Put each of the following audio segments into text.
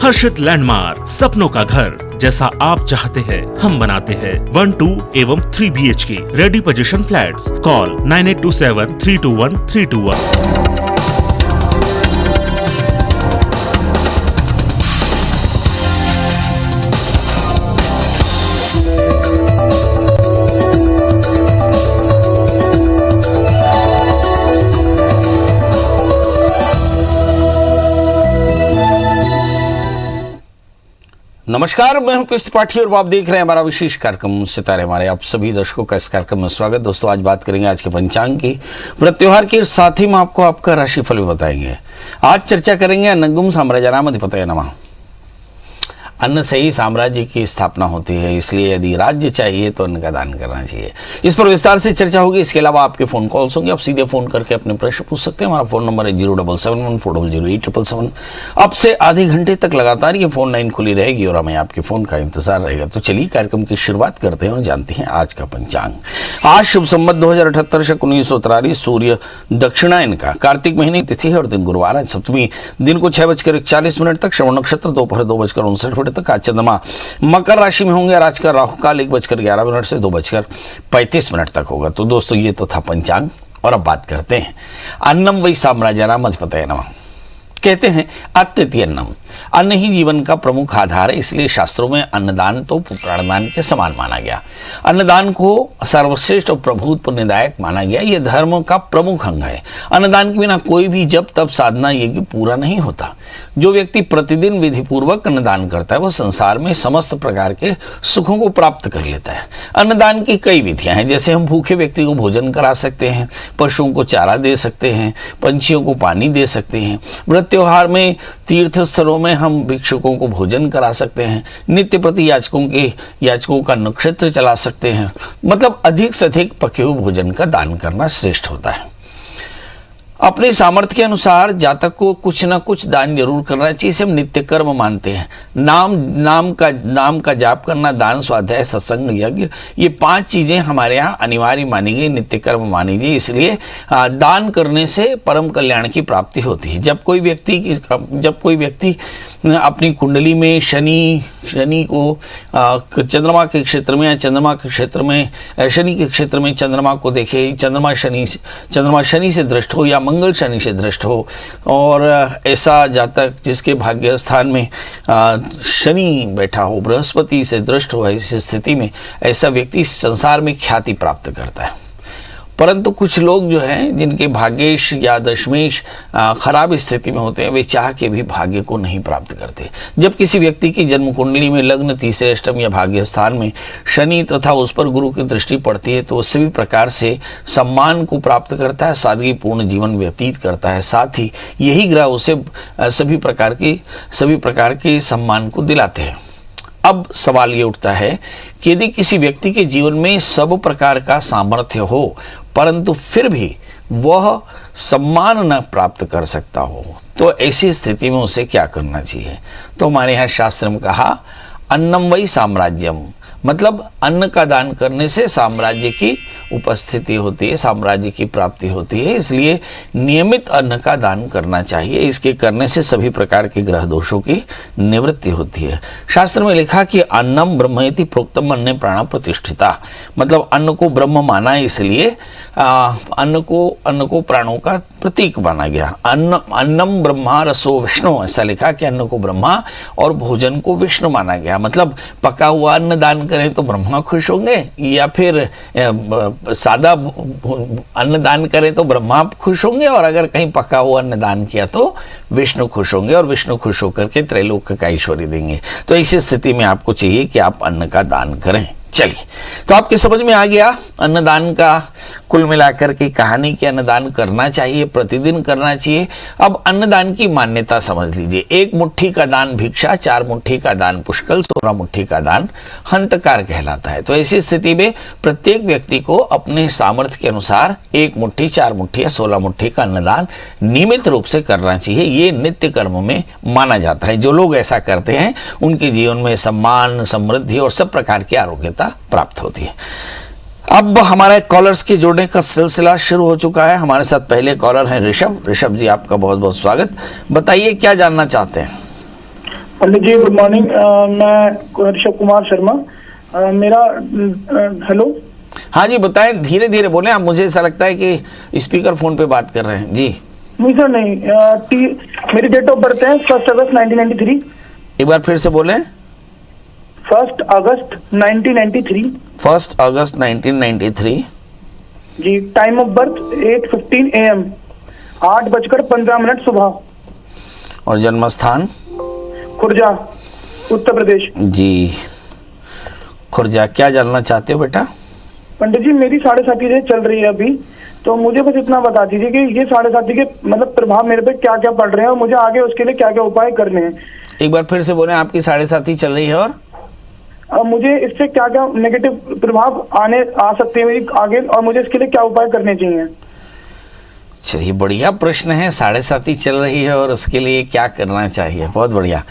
हर्षित landmark, सपनों का घर जैसा आप चाहते हैं हम बनाते हैं। 1, 2 एवं 3 BHK ready position flats. Call 9827321321। नमस्कार, मैं हूं पीयूष त्रिपाठी और आप देख रहे हैं हमारा विशेष कार्यक्रम सितारे हमारे। आप सभी दर्शकों का इस कार्यक्रम में स्वागत। दोस्तों, आज बात करेंगे आज के पंचांग की, व्रत त्योहार के साथ ही हम आपको आपका राशिफल भी बताएंगे। आज चर्चा करेंगे अन्नगुम साम्राज्यानाम अधिपतये नमः। अन्न से ही साम्राज्य की स्थापना होती है, इसलिए यदि राज्य चाहिए तो अन्न का दान करना चाहिए। इस पर विस्तार से चर्चा होगी। इसके अलावा आपके फोन कॉल्स होंगे, आप सीधे फोन करके अपने प्रश्न पूछ सकते हैं। हमारा फोन नंबर है 07714008877। अब से आधे घंटे तक लगातार ये फोन लाइन खुली रहेगी और हमें आपके फोन का इंतजार रहेगा। तो चलिए कार्यक्रम की शुरुआत करते हैं और जानते हैं आज का पंचांग। आज शुभ संवत 2078 शक 1943, सूर्य दक्षिणायन का, कार्तिक महीने की तिथि है और दिन गुरुवार है। सप्तमी दिन को 6:41 तक, श्रवण नक्षत्र दोपहर 2:59 तक। आज चंद्रमा मकर राशि में होंगे। आज का राहु काल 1:11 से 2:35 तक होगा। तो दोस्तों, ये तो था पंचांग और अब बात करते हैं अन्नम वै साम्राज्यानाम अधिपतये नमः। कहते हैं अत्यति अन्नम, अन्न ही जीवन का प्रमुख आधार है, इसलिए शास्त्रों में अन्नदान तो प्राणदान के समान माना गया। अन्नदान को सर्वश्रेष्ठ और प्रभुत पुण्यदायक माना गया। यह धर्म का प्रमुख अंग है। अन्नदान के बिना कोई भी जब तब साधना यज्ञ पूरा नहीं होता। जो व्यक्ति प्रतिदिन विधि पूर्वक अन्नदान करता है वह संसार में समस्त प्रकार के सुखों को प्राप्त कर लेता है। अन्नदान की कई विधियां हैं, जैसे हम भूखे व्यक्ति को भोजन करा सकते हैं, पशुओं को चारा दे सकते हैं, पंछियों को पानी दे सकते हैं। व्रत त्योहार में तीर्थ स्थलों में हम भिक्षुकों को भोजन करा सकते हैं। नित्य प्रति याचकों का नक्षत्र चला सकते हैं। मतलब अधिक से अधिक पके हुए भोजन का दान करना श्रेष्ठ होता है। अपने सामर्थ्य के अनुसार जातक को कुछ ना कुछ दान जरूर करना चाहिए। इसे हम नित्य कर्म मानते हैं। नाम का जाप करना, दान, स्वाध्याय, सत्संग, यज्ञ, ये 5 चीजें हमारे यहाँ अनिवार्य मानी गई, नित्य कर्म मानी गई। इसलिए दान करने से परम कल्याण की प्राप्ति होती है। जब कोई व्यक्ति अपनी कुंडली में शनि को चंद्रमा के क्षेत्र में या शनि के क्षेत्र में चंद्रमा को देखे, चंद्रमा शनि से दृष्ट हो या मंगल शनि से दृष्ट हो, और ऐसा जातक जिसके भाग्य स्थान में शनि बैठा हो, बृहस्पति से दृष्ट हो, ऐसी स्थिति में ऐसा व्यक्ति संसार में ख्याति प्राप्त करता है। परंतु कुछ लोग जो हैं, जिनके भाग्येश या दशमेश खराब स्थिति में होते हैं, वे चाह के भी भाग्य को नहीं प्राप्त करते। जब किसी व्यक्ति की जन्म कुंडली में लग्न, तीसरे अष्टम या भाग्य स्थान में शनि तथा उस पर गुरु की दृष्टि पड़ती है तो सभी प्रकार से सम्मान को प्राप्त करता है, सादगीपूर्ण जीवन व्यतीत करता है। साथ ही यही ग्रह उसे सभी प्रकार के सम्मान को दिलाते हैं। अब सवाल ये उठता है कि यदि किसी व्यक्ति के जीवन में सब प्रकार का सामर्थ्य हो परंतु फिर भी वह सम्मान न प्राप्त कर सकता हो, तो ऐसी स्थिति में उसे क्या करना चाहिए? तो हमारे यहाँ शास्त्र में कहा अन्नम वै साम्राज्यम, मतलब अन्न का दान करने से साम्राज्य की उपस्थिति होती है, साम्राज्य की प्राप्ति होती है। इसलिए नियमित अन्न का दान करना चाहिए। इसके करने से सभी प्रकार के ग्रह दोषों की निवृत्ति होती है। शास्त्र में लिखा कि अन्नम ब्रह्मेति प्रोक्तम अन्ने प्राण प्रतिष्ठिता, मतलब अन्न को ब्रह्म माना है, इसलिए अन्न को प्राणों का प्रतीक माना गया। अन्नम ब्रह्मा रसो विष्णु, ऐसा लिखा कि अन्न को ब्रह्मा और भोजन को विष्णु माना गया। मतलब पका हुआ अन्न दान करें तो ब्रह्मा खुश होंगे, या फिर सादा अन्न दान करें तो ब्रह्मा खुश होंगे, और अगर कहीं पका हुआ अन्न दान किया तो विष्णु खुश होंगे, और विष्णु खुश होकर के त्रैलोक्य का ऐश्वर्य देंगे। तो ऐसी स्थिति में आपको चाहिए कि आप अन्न का दान करें। चलिए, तो आपके समझ में आ गया अन्नदान का कुल मिलाकर के कहानी कि अन्नदान करना चाहिए, प्रतिदिन करना चाहिए। अब अन्नदान की मान्यता समझ लीजिए। 1 मुट्ठी का दान भिक्षा, 4 मुट्ठी का दान पुष्कल, 16 मुट्ठी का दान हंतकार कहलाता है। तो ऐसी स्थिति में प्रत्येक व्यक्ति को अपने सामर्थ्य के अनुसार 1 मुट्ठी, 4 मुट्ठी या 16 मुट्ठी का अन्नदान नियमित रूप से करना चाहिए। ये नित्य कर्म में माना जाता है। जो लोग ऐसा करते हैं उनके जीवन में सम्मान, समृद्धि और सब प्रकार की आरोग्यता प्राप्त होती है। अब हमारे कॉलर्स के जोड़ने का सिलसिला शुरू हो चुका है। हमारे साथ पहले कॉलर हैं ऋषभ जी, आपका बहुत बहुत स्वागत। बताइए क्या जानना चाहते हैं? पंडित जी गुड मॉर्निंग। मैं ऋषभ कुमार शर्मा। मेरा हेलो। हाँ जी बताएं, धीरे धीरे बोलें आप, मुझे ऐसा लगता है कि स्पीकर फोन पे बात कर रहे हैं जी। नहीं सर नहीं। मेरी डेट ऑफ बर्थ है 1 अगस्त 1993। एक बार फिर से बोलें। 1 अगस्त 1993 1 अगस्त 1993। जी। टाइम ऑफ बर्थ 8:15 AM, 8:15 सुबह। और जन्म स्थान? खुर्जा, उत्तर प्रदेश। जी खुर्जा। क्या जानना चाहते हो बेटा? पंडित जी मेरी 7.5 चल रही है अभी, तो मुझे बस इतना बता दीजिए कि ये 7.5 के मतलब प्रभाव मेरे पे क्या क्या पड़ रहे हैं और मुझे आगे उसके लिए क्या क्या उपाय करने हैं। एक बार फिर से बोले। आपकी 7.5 चल रही है और मुझे इससे क्या क्या नेगेटिव प्रभाव आ सकते हैं मेरी आगे, और मुझे इसके लिए क्या उपाय करने चाहिए? चलिए, बढ़िया प्रश्न है। 7.5 चल रही है और उसके लिए क्या करना चाहिए, बहुत बढ़िया।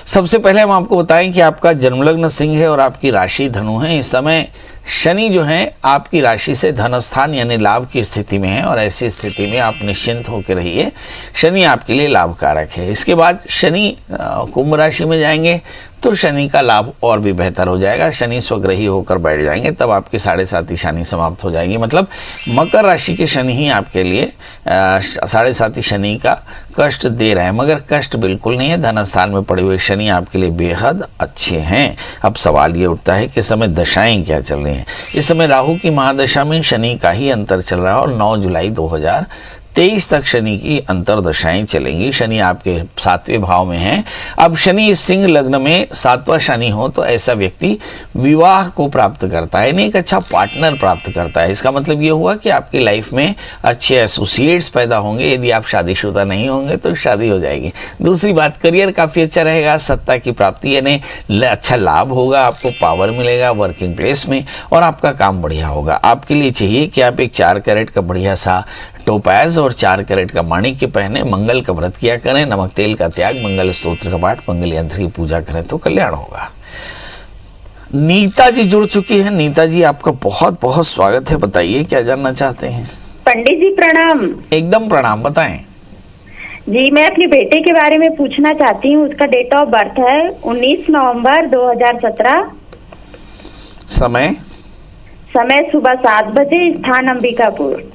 सबसे पहले हम आपको बताएं कि आपका जन्मलग्न सिंह है और आपकी राशि धनु है। इस समय शनि जो है आपकी राशि से धन स्थान यानी लाभ की स्थिति में है और ऐसी स्थिति में आप निश्चिंत होकर रहिए, शनि आपके लिए लाभकारक है। इसके बाद शनि कुंभ राशि में जाएंगे तो शनि का लाभ और भी बेहतर हो जाएगा। शनि स्वग्रही होकर बैठ जाएंगे, तब आपकी 7.5 शनि समाप्त हो जाएगी। मतलब मकर राशि के शनि ही आपके लिए 7.5 शनि का कष्ट दे रहे हैं, मगर कष्ट बिल्कुल नहीं है। धन स्थान में पड़े हुए शनि आपके लिए बेहद अच्छे हैं। अब सवाल ये उठता है कि इस समय दशाएं क्या चल रही हैं। इस समय राहु की महादशा में शनि का ही अंतर चल रहा है और 9 जुलाई 2023 तक शनि की अंतरदशाएं चलेंगी। शनि आपके 7वें भाव में है। अब शनि सिंह लग्न में 7वां शनि हो तो ऐसा व्यक्ति विवाह को प्राप्त करता है, यानी एक अच्छा पार्टनर प्राप्त करता है। इसका मतलब ये हुआ कि आपकी लाइफ में अच्छे एसोसिएट्स पैदा होंगे। यदि आप शादीशुदा नहीं होंगे तो शादी हो जाएगी। दूसरी बात, करियर काफ़ी अच्छा रहेगा, सत्ता की प्राप्ति यानी अच्छा लाभ होगा, आपको पावर मिलेगा वर्किंग प्लेस में और आपका काम बढ़िया होगा। आपके लिए चाहिए कि आप एक 4 कैरेट का बढ़िया सा टोपैज और 4 कैरेट का माणिक्य पहने, मंगल का व्रत किया करें, नमक तेल का त्याग, मंगल स्तोत्र का पाठ, मंगल यंत्र की पूजा करें तो कल्याण होगा। नीता जी जुड़ चुकी है। नीता जी आपका बहुत बहुत स्वागत है। बताइए क्या जानना चाहते हैं? पंडित जी प्रणाम। एकदम प्रणाम, बताएं। जी मैं अपने बेटे के बारे में पूछना चाहती हूँ। उसका डेट ऑफ बर्थ है 19 नवंबर 2017। समय सुबह 7 बजे, स्थान अंबिकापुर।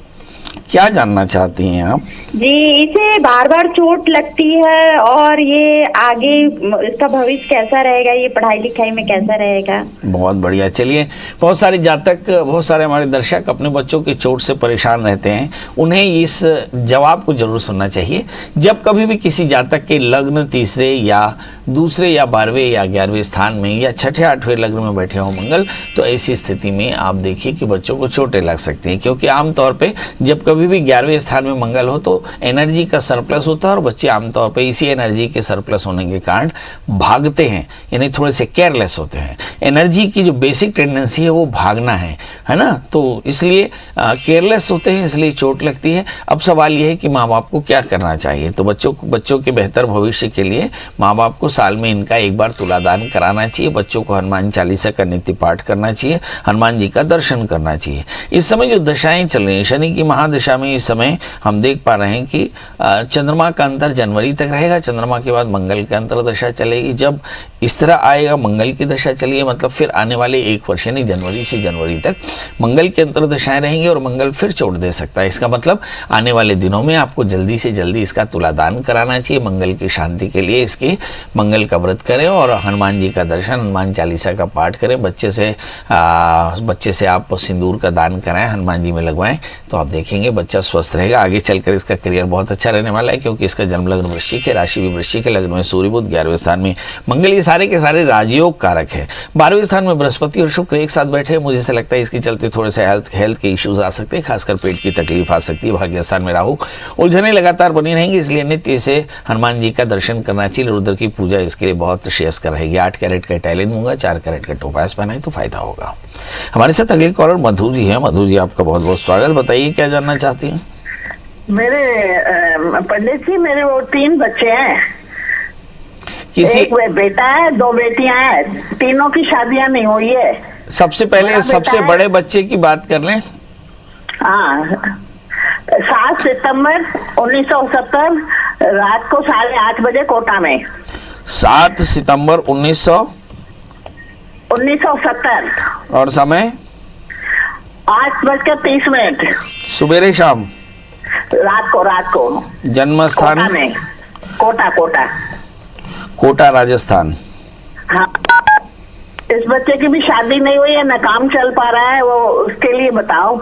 क्या जानना चाहती हैं आप? जी इसे बार बार चोट लगती है और ये आगे इसका भविष्य कैसा रहेगा, ये पढ़ाई लिखाई में कैसा रहेगा? बहुत बढ़िया। चलिए, बहुत सारे जातक, बहुत सारे हमारे दर्शक अपने बच्चों की चोट से परेशान रहते हैं। उन्हें इस जवाब को जरूर सुनना चाहिए। जब कभी भी किसी जातक के लग्न तीसरे या दूसरे या 12वें या 11वें स्थान में या 6ठे 8वें लग्न में बैठे हों मंगल, तो ऐसी स्थिति में आप देखिए कि बच्चों को चोटें लग सकती हैं, क्योंकि आमतौर पे जब कभी भी 11वें स्थान में मंगल हो तो एनर्जी का सरप्लस होता है और बच्चे आमतौर पे इसी एनर्जी के सरप्लस होने के कारण भागते हैं, यानी थोड़े से केयरलेस होते हैं। एनर्जी की जो बेसिक टेंडेंसी है वो भागना है ना, तो इसलिए केयरलेस होते हैं, इसलिए चोट लगती है। अब सवाल ये है कि माँ बाप को क्या करना चाहिए। तो बच्चों के बेहतर भविष्य के लिए माँ बाप को साल में इनका एक बार तुलादान कराना चाहिए। बच्चों को हनुमान चालीसा का नित्य पाठ करना चाहिए, हनुमान जी का दर्शन करना चाहिए। इस समय जो दशाएं चल रही हैं, शनि की महादशा में इस समय हम देख पा रहे हैं कि चंद्रमा का अंतर जनवरी तक रहेगा। चंद्रमा के बाद मंगल की अंतरदशा चलेगी। जब इस तरह आएगा, मंगल की दशा चलिए, मतलब फिर आने वाले 1 वर्ष यानी जनवरी से जनवरी तक मंगल की अंतरदशाएं रहेंगी और मंगल फिर चोट दे सकता है। इसका मतलब आने वाले दिनों में आपको जल्दी से जल्दी इसका तुलादान कराना चाहिए। मंगल की शांति के लिए इसकी मंगल का व्रत करें और हनुमान जी का दर्शन, हनुमान चालीसा का पाठ करें। बच्चे से आप सिंदूर का दान कराएं, हनुमान जी में लगवाएं, तो आप देखेंगे बच्चा स्वस्थ रहेगा। आगे चलकर इसका करियर बहुत अच्छा रहने वाला है, क्योंकि इसका जन्म लग्न वृश्चिक है, राशि भी वृश्चिक है, लग्न में सूर्य बुध, 11वें स्थान में मंगल, ये सारे के सारे राजयोग कारक है। 12वें स्थान में बृहस्पति और शुक्र एक साथ बैठे हैं। मुझे ऐसा लगता है इसके चलते थोड़े से हेल्थ के इश्यूज आ सकते हैं, खासकर पेट की तकलीफ आ सकती है। भाग्य स्थान में राहु, उलझने लगातार बनी रहेंगी, इसलिए नित्य से हनुमान जी का दर्शन करना चाहिए। रुद्र की पूजा इसके लिए बहुत श्रेयस्कर रहेगी। 8 कैरेट का टाइलिन मूंगा, 4 कैरेट का टोपास पहनाए तो फायदा होगा। हमारे साथ अगले कॉलर मधु जी हैं। मधु जी आपका बहुत बहुत स्वागत। बताइए क्या जानना चाहती हैं? मेरे पंडित जी, मेरे वो 3 बच्चे हैं। एक बेटा है, 2 बेटियां हैं, तीनों की शादियां नहीं हुई है। सबसे पहले सबसे बड़े बच्चे की बात कर लें। हाँ, 7 सितंबर 1970 रात को 8:30 बजे कोटा में। 7 सितंबर 1970 और समय 8:30 सुबेरे शाम। रात को जन्म स्थान कोटा में, कोटा। कोटा राजस्थान। हाँ, इस बच्चे की भी शादी नहीं हुई है, ना काम चल पा रहा है, वो उसके लिए बताओ।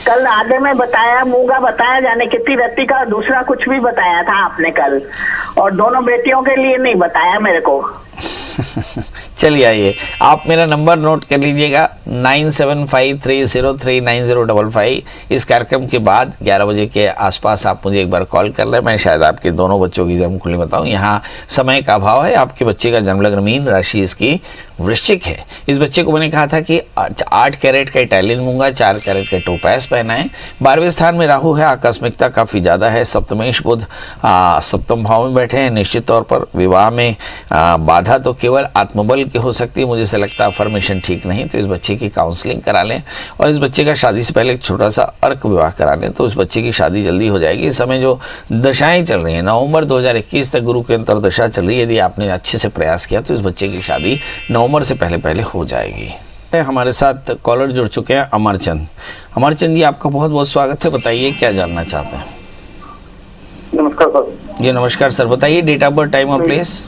कल आगे में बताया, मूंगा बताया, जाने कितनी रत्ती का, दूसरा कुछ भी बताया था आपने कल, और दोनों बेटियों के लिए नहीं बताया मेरे को। चलिए आइए, आप मेरा नंबर नोट कर लीजिएगा 9753039055। इस कार्यक्रम के बाद 11 बजे के आसपास आप मुझे एक बार कॉल कर लें। मैं शायद आपके दोनों बच्चों की जन्म कुंडली बताऊं। यहाँ समय का अभाव है। आपके बच्चे का जन्म लग्न मीन, राशि इसकी वृश्चिक है। इस बच्चे को मैंने कहा था कि 8 कैरेट का इटालियन मूंगा, 4 कैरेट का टोपैस पहना है। 12वें स्थान में राहु है, आकस्मिकता काफ़ी ज़्यादा है। सप्तमेश बुध सप्तम भाव में बैठे हैं। निश्चित तौर पर विवाह में बाधा तो केवल आत्मबल की हो सकती है। मुझे ऐसा लगता है अफर्मेशन ठीक नहीं, तो इस बच्चे की काउंसलिंग करा लें और इस बच्चे का शादी से पहले एक छोटा सा अर्क विवाह करा लें, तो उस बच्चे की शादी जल्दी हो जाएगी। इस समय जो दशाएं चल रही हैं, नवंबर 2021 तक गुरु की अंतर्दशा चल रही है। यदि आपने अच्छे से प्रयास किया तो इस बच्चे की शादी नवंबर से पहले हो जाएगी। हमारे साथ कॉलर जुड़ चुके हैं अमरचंद। अमरचंद जी, आपका बहुत बहुत स्वागत है। बताइए क्या जानना चाहते हैं। नमस्कार सर। जी नमस्कार सर, बताइए डेट ऑफ बर्थ, टाइम और प्लेस।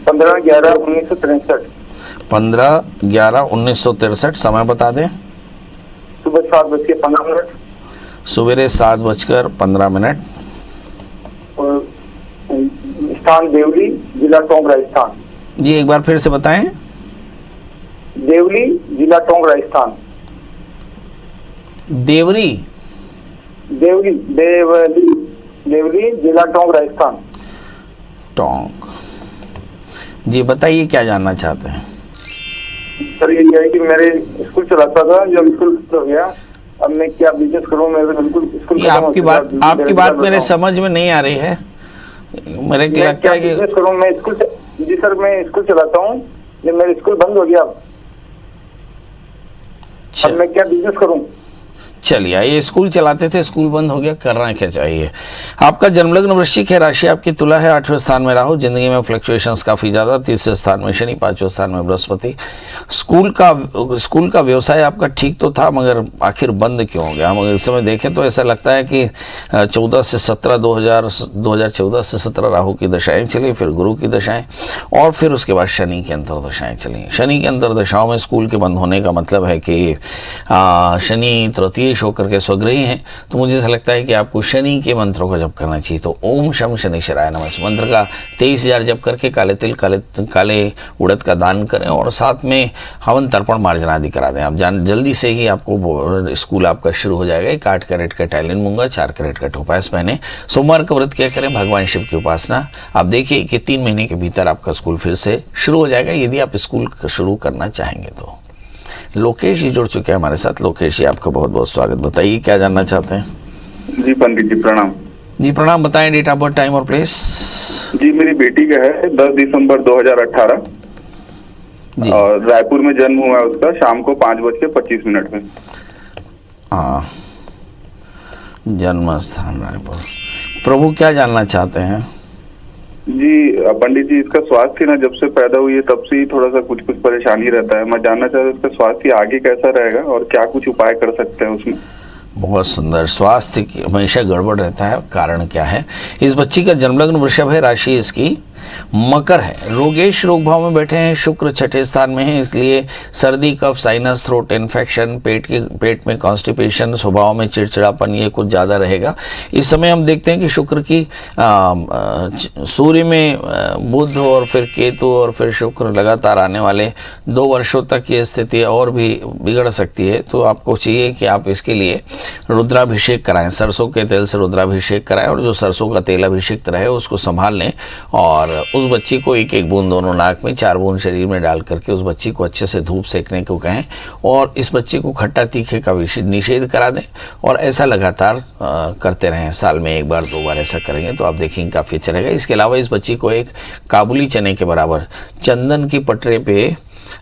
15/11/1963। 15/11/1963। समय बता दें। सुबह 7:15। सवेरे 7:15। और स्थान देवली, जिला टोंक, राजस्थान। जी एक बार फिर से बताएं। देवली, जिला टोंक, राजस्थान। देवरी, देवली, जिला टोंक, राजस्थान। टोंक। जी बताइए क्या जानना चाहते हैं। सर ये है कि मेरे स्कूल चलाता था, जब स्कूल हो गया, अब मैं क्या बिजनेस करूं। मेरे बिल्कुल स्कूल ये आपकी बात मेरे समझ में नहीं आ रही है। मेरे को लगता है कि बिजनेस करूं मैं स्कूल। जी सर, मैं स्कूल चलाता हूं, जब मेरा स्कूल बंद हो गया, अब मैं क्या बिजनेस करूं। चलिए, ये स्कूल चलाते थे, स्कूल बंद हो गया, करना क्या चाहिए। आपका जन्मलग्न वृश्चिक है, राशि आपकी तुला है, 8वें स्थान में राहु। जिंदगी में फ्लक्चुएशंस काफ़ी ज़्यादा। 3रे स्थान में शनि, 5वें स्थान में बृहस्पति। स्कूल का व्यवसाय आपका ठीक तो था, मगर आखिर बंद क्यों हो गया। हम इस समय देखें तो ऐसा लगता है कि 2014 से 17 राहु की दशाएँ चली, फिर गुरु की दशाएँ, और फिर उसके बाद शनि की अंतर्दशाएँ चली। शनि की अंतर्दशाओं में स्कूल के बंद होने का मतलब है कि शनि तृतीय होकर के स्वग्रही हैं। तो मुझे ऐसा लगता है कि आपको शनि के मंत्रों का जप करना चाहिए। तो ओम शम शनिश्चराय नमः इस मंत्र का 23,000 जप करके काले तिल, काले उड़द का दान करें, और साथ में हवन तर्पण मार्जना आदि करा दें। आप जल्दी से ही आपको स्कूल आपका शुरू हो जाएगा। 8 कैरेट का इटालियन मूंगा, 4 कैरेट का टोपैस पहने, सोमवार का व्रत क्या करें, भगवान शिव की उपासना। आप देखिए कि 3 महीने के भीतर आपका स्कूल फिर से शुरू हो जाएगा, यदि आप स्कूल शुरू करना चाहेंगे तो। लोकेश जी जुड़ चुके हैं हमारे साथ। लोकेश जी, आपका बहुत बहुत स्वागत। बताइए क्या जानना चाहते हैं। जी पंडित जी प्रणाम। जी प्रणाम। बताएं डेट ऑफ बर्थ, टाइम और प्लेस। जी मेरी बेटी का है 10 दिसंबर 2018 जी। और रायपुर में जन्म हुआ है उसका, शाम को 5:25 में। हाँ, जन्म स्थान रायपुर। प्रभु क्या जानना चाहते हैं। जी पंडित जी, इसका स्वास्थ्य ना जब से पैदा हुई है तब से ही थोड़ा सा कुछ परेशानी रहता है। मैं जानना चाहता हूँ इसका स्वास्थ्य आगे कैसा रहेगा और क्या कुछ उपाय कर सकते हैं उसमें। बहुत सुंदर। स्वास्थ्य हमेशा गड़बड़ रहता है, कारण क्या है। इस बच्ची का जन्मलग्न वृषभ है, राशि इसकी मकर है। रोगेश रोग भाव में बैठे हैं, शुक्र 6ठे स्थान में है, इसलिए सर्दी, कफ, साइनस, थ्रोट इन्फेक्शन, पेट में कॉन्स्टिपेशन, स्वभाव में चिड़चिड़ापन, ये कुछ ज़्यादा रहेगा। इस समय हम देखते हैं कि शुक्र की सूर्य में बुध और फिर केतु और फिर शुक्र लगातार आने वाले 2 वर्षों तक ये स्थिति और भी बिगड़ सकती है। तो आपको चाहिए कि आप इसके लिए रुद्राभिषेक कराएं, सरसों के तेल से रुद्राभिषेक कराएं, और जो सरसों का तेल अभिषेक रहे उसको संभाल लें, और उस बच्ची को 1-1 बूंद दोनों नाक में, 4 बूंद शरीर में डाल करके उस बच्ची को अच्छे से धूप सेकने को कहें, और इस बच्ची को खट्टा तीखे का निषेध करा दें, और ऐसा लगातार करते रहें। साल में 1 बार 2 बार ऐसा करेंगे तो आप देखेंगे काफ़ी अच्छा रहेगा। इसके अलावा इस बच्ची को एक काबुली चने के बराबर चंदन की पटरे पे,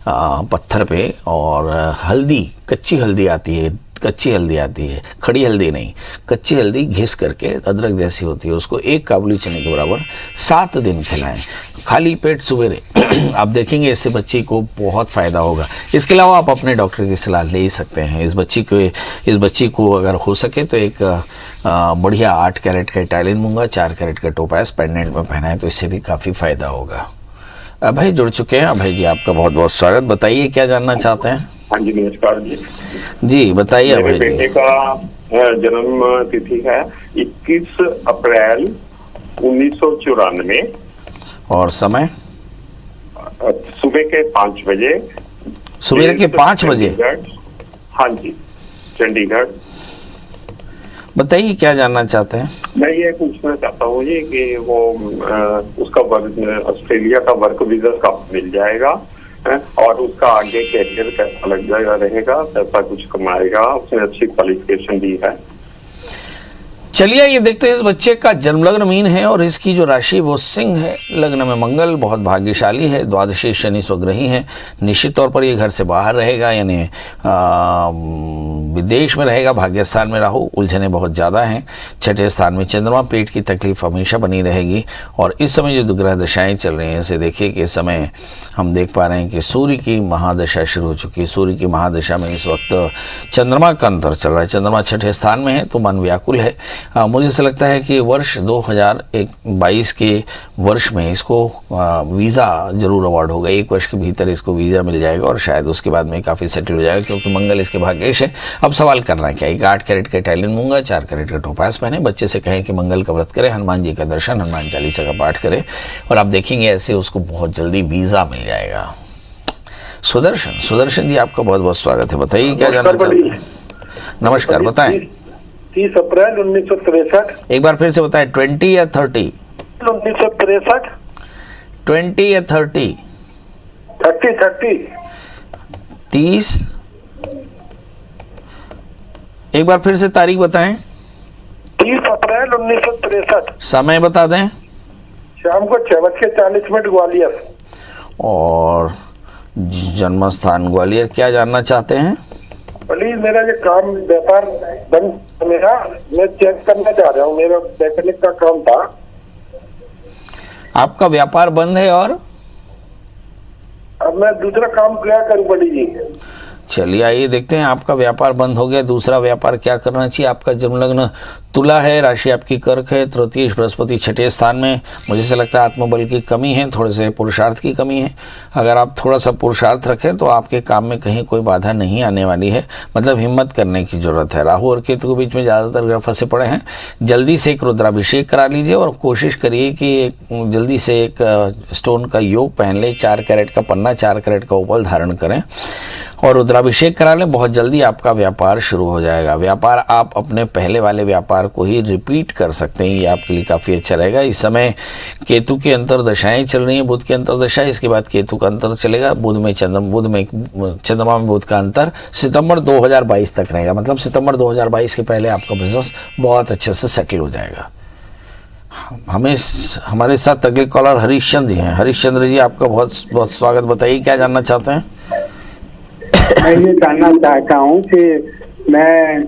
पत्थर पे, और हल्दी, कच्ची हल्दी आती है, कच्ची हल्दी आती है, खड़ी हल्दी नहीं, कच्ची हल्दी घिस करके अदरक जैसी होती है, उसको 1 काबुली चने के बराबर 7 दिन खिलाएं, खाली पेट सवेरे। आप देखेंगे इससे बच्ची को बहुत फ़ायदा होगा। इसके अलावा आप अपने डॉक्टर की सलाह ले ही सकते हैं। इस बच्ची को अगर हो सके तो एक बढ़िया 8 कैरेट का इटालियन मूंगा, 4 कैरेट का टोपाज पेंडेंट में पहनाएं तो इससे भी काफ़ी फ़ायदा होगा। अभय जुड़ चुके हैं। अभय जी आपका बहुत बहुत स्वागत। बताइए क्या जानना चाहते हैं? हाँ जी, नमस्कार जी। जी बताइए अभय जी। मेरे बेटे का जन्म तिथि है 21 अप्रैल 1994 और समय सुबह के 5 बजे। सुबह के 5 बजे? हाँ जी, चंडीगढ़। बताइए क्या जानना चाहते हैं? मैं ये पूछना चाहता हूँ जी कि वो उसका वर्क ऑस्ट्रेलिया का वर्क वीजा कब मिल जाएगा और उसका आगे कैरियर कैसा लग जाएगा रहेगा, पैसा कुछ कमाएगा, उसने अच्छी क्वालिफिकेशन दी है। चलिए ये देखते हैं। इस बच्चे का जन्म लग्न मीन है और इसकी जो राशि वो सिंह है। लग्न में मंगल बहुत भाग्यशाली है, द्वादशी शनि स्वग्रही है। निश्चित तौर पर ये घर से बाहर रहेगा, यानी विदेश में रहेगा। भाग्यस्थान में राहु, उलझने बहुत ज़्यादा हैं। 6ठे स्थान में चंद्रमा, पेट की तकलीफ हमेशा बनी रहेगी। और इस समय जो ग्रह दशाएँ चल रही हैं इसे देखिए कि इस समय हम देख पा रहे हैं कि सूर्य की महादशा शुरू हो चुकी है। सूर्य की महादशा में इस वक्त चंद्रमा का अंतर चल रहा है। चंद्रमा 6ठे स्थान में है तो मन व्याकुल है। मुझे ऐसा लगता है कि वर्ष 2022 के वर्ष में इसको वीज़ा जरूर अवार्ड होगा। 1 वर्ष के भीतर इसको वीज़ा मिल जाएगा और शायद उसके बाद में काफ़ी सेटल हो जाएगा, क्योंकि मंगल इसके भाग्येश है। अब सवाल करना है क्या? एक 8 कैरेट का इटालियन मूंगा, 4 कैरेट का टोपाज पहने। बच्चे से कहें कि मंगल का व्रत करे, हनुमान जी का दर्शन, हनुमान चालीसा का पाठ करे और आप देखेंगे ऐसे उसको बहुत जल्दी वीज़ा मिल जाएगा। सुदर्शन जी आपका बहुत बहुत स्वागत है। बताइए क्या जानना चाहते हैं? नमस्कार, बताएं। 30 अप्रैल 1963। एक बार फिर से बताएं, 20 या 30? 1963। 20 या 30? 30। 30। एक बार फिर से तारीख बताएं। 30 अप्रैल 1963। समय बता दें। शाम को 6:40 ग्वालियर। और जन्म स्थान ग्वालियर। क्या जानना चाहते हैं? प्लीज मेरा ये काम व्यापार बंद मेरा, मैं चेक करना चाह रहा हूँ। मेरा मैकेनिक का काम था। आपका व्यापार बंद है और अब मैं दूसरा काम क्या करूँ बड़ी जी? चलिए आइए देखते हैं। आपका व्यापार बंद हो गया, दूसरा व्यापार क्या करना चाहिए? आपका जन्म लग्न तुला है, राशि आपकी कर्क है, तृतीय बृहस्पति 6ठे स्थान में। मुझे से लगता है आत्मबल की कमी है, थोड़े से पुरुषार्थ की कमी है। अगर आप थोड़ा सा पुरुषार्थ रखें तो आपके काम में कहीं कोई बाधा नहीं आने वाली है। मतलब हिम्मत करने की जरूरत है। राहु और केतु के बीच में ज़्यादातर ग्रह फंसे पड़े हैं। जल्दी से एक रुद्राभिषेक करा लीजिए और कोशिश करिए कि जल्दी से एक स्टोन का योग पहन लें। 4 कैरेट का पन्ना, 4 कैरेट का उपल धारण करें और रुद्राभिषेक करा लें। बहुत जल्दी आपका व्यापार शुरू हो जाएगा। व्यापार आप अपने पहले वाले व्यापार को ही रिपीट कर सकते हैं, ये आपके लिए काफ़ी अच्छा रहेगा। इस समय केतु की अंतरदशाएं चल रही हैं, बुध की अंतरदशा, इसके बाद केतु का अंतर चलेगा। बुध में चंद्रमा में बुध का अंतर सितंबर 2022 तक रहेगा। मतलब सितंबर 2022 के पहले आपका बिजनेस बहुत अच्छे से सेटल हो जाएगा। हमारे साथ अगले कॉलर हरीशचंद्र जी हैं। हरीशचंद्र जी आपका बहुत बहुत स्वागत। बताइए क्या जानना चाहते हैं? मैं ये जानना चाहता हूँ कि मैं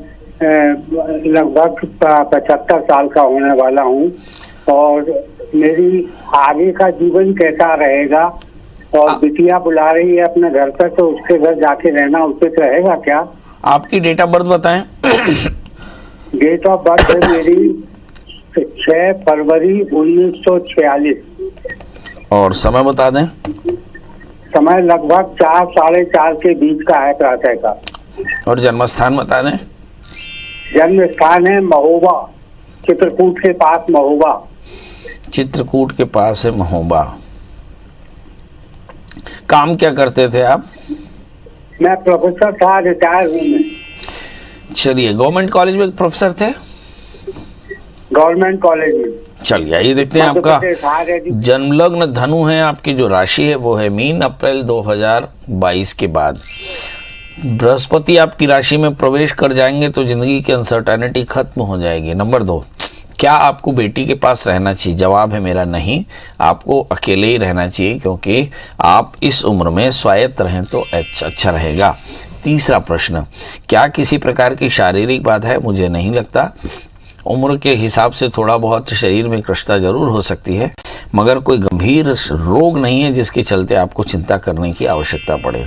लगभग 75 साल का होने वाला हूँ और मेरी आगे का जीवन कैसा रहेगा? और बिटिया बुला रही है अपने घर पर, तो उसके घर जाके रहना उचित रहेगा क्या? आपकी डेट ऑफ बर्थ बताएं। डेट ऑफ बर्थ है मेरी 6 फरवरी 1946। और समय बता दें। समय लगभग 4 साढ़े 4 के बीच का है प्रातः का। और जन्म स्थान बता दें। जन्म स्थान है महोबा, चित्रकूट के पास महोबा। चित्रकूट के पास है महोबा। काम क्या करते थे आप? मैं प्रोफेसर था, रिटायर हूँ मैं। चलिए, गवर्नमेंट कॉलेज में प्रोफेसर थे? गवर्नमेंट कॉलेज में। चलिए ये देखते हैं। आपका जन्म लग्न धनु है, आपकी जो राशि है वो है मीन। अप्रैल 2022 के बाद बृहस्पति आपकी राशि में प्रवेश कर जाएंगे तो जिंदगी की अनसर्टेनिटी खत्म हो जाएगी। नंबर 2, क्या आपको बेटी के पास रहना चाहिए? जवाब है मेरा नहीं। आपको अकेले ही रहना चाहिए, क्योंकि आप इस उम्र में स्वायत्त रहें तो अच्छा रहेगा। तीसरा प्रश्न, क्या किसी प्रकार की शारीरिक बाधा है? मुझे नहीं लगता। उम्र के हिसाब से थोड़ा बहुत शरीर में कृष्णता जरूर हो सकती है, मगर कोई गंभीर रोग नहीं है जिसके चलते आपको चिंता करने की आवश्यकता पड़े।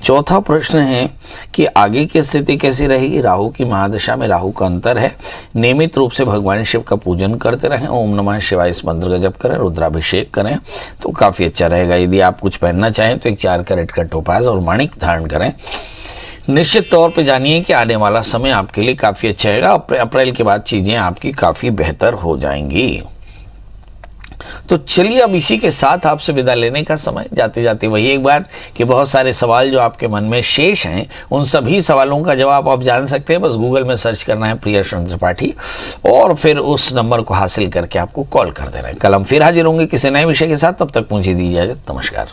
चौथा प्रश्न है कि आगे की स्थिति कैसी रहेगी? राहु की महादशा में राहु का अंतर है। नियमित रूप से भगवान शिव का पूजन करते रहें, ओम नमः शिवाय इस मंत्र का जप करें, रुद्राभिषेक करें तो काफ़ी अच्छा रहेगा। यदि आप कुछ पहनना चाहें तो एक 4 कैरेट का टोपाज और माणिक धारण करें। निश्चित तौर पे जानिए कि आने वाला समय आपके लिए काफ़ी अच्छा रहेगा। अप्रैल के बाद चीज़ें आपकी काफ़ी बेहतर हो जाएंगी। तो चलिए अब इसी के साथ आपसे विदा लेने का समय। जाते जाते वही एक बात कि बहुत सारे सवाल जो आपके मन में शेष हैं, उन सभी सवालों का जवाब आप जान सकते हैं। बस गूगल में सर्च करना है प्रियेश त्रिपाठी और फिर उस नंबर को हासिल करके आपको कॉल कर देना है। कल हम फिर हाजिर होंगे किसी नए विषय के साथ। तब तक मुझे दीजिए इजाजत। नमस्कार।